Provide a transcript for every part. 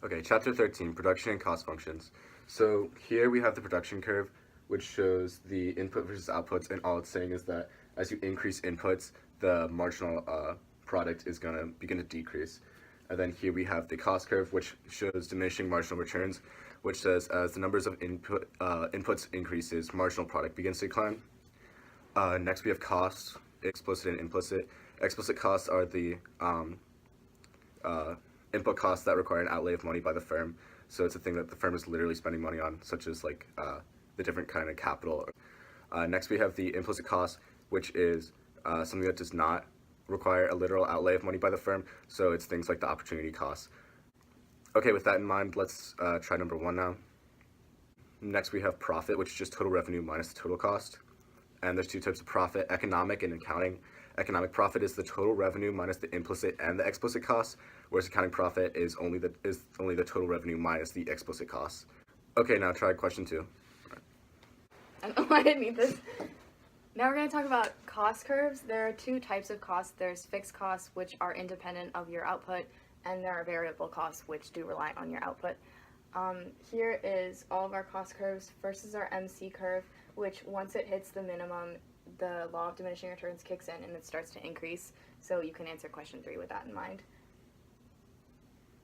Okay, chapter 13, production and cost functions. So here we have the production curve, which shows the input versus outputs, and all it's saying is that as you increase inputs, the marginal product is going to begin to decrease. And then here we have the cost curve, which shows diminishing marginal returns, which says as the numbers of inputs increases, marginal product begins to decline. Next we have costs, explicit and implicit. Explicit costs are the input costs that require an outlay of money by the firm. So it's a thing that the firm is literally spending money on, such as like the different kind of capital. Next we have the implicit cost, which is something that does not require a literal outlay of money by the firm. So it's things like the opportunity costs. Okay, with that in mind, let's try number 1 now. Next we have profit, which is just total revenue minus the total cost. And there's 2 types of profit, economic and accounting. Economic profit is the total revenue minus the implicit and the explicit costs, whereas accounting profit is only the total revenue minus the explicit costs. Okay, now try question 2. I didn't need this. Now we're going to talk about cost curves. There are 2 types of costs. There's fixed costs, which are independent of your output, and there are variable costs, which do rely on your output. Here is all of our cost curves. First is our MC curve, which once it hits the minimum, the law of diminishing returns kicks in and it starts to increase. So you can answer question 3 with that in mind.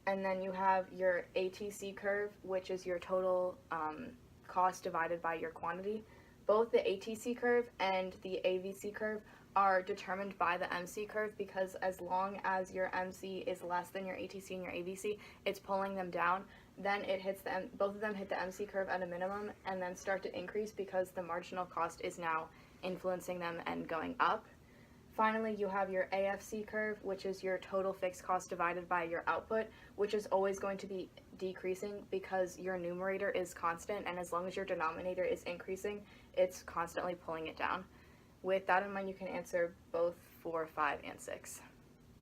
And then you have your ATC curve, which is your total cost divided by your quantity. Both the ATC curve and the AVC curve are determined by the MC curve, because as long as your MC is less than your ATC and your AVC, it's pulling them down. Then it hits both of them hit the MC curve at a minimum and then start to increase because the marginal cost is now influencing them and going up. Finally, you have your AFC curve, which is your total fixed cost divided by your output, which is always going to be decreasing because your numerator is constant, and as long as your denominator is increasing, it's constantly pulling it down. With that in mind, you can answer both 4, 5, and 6.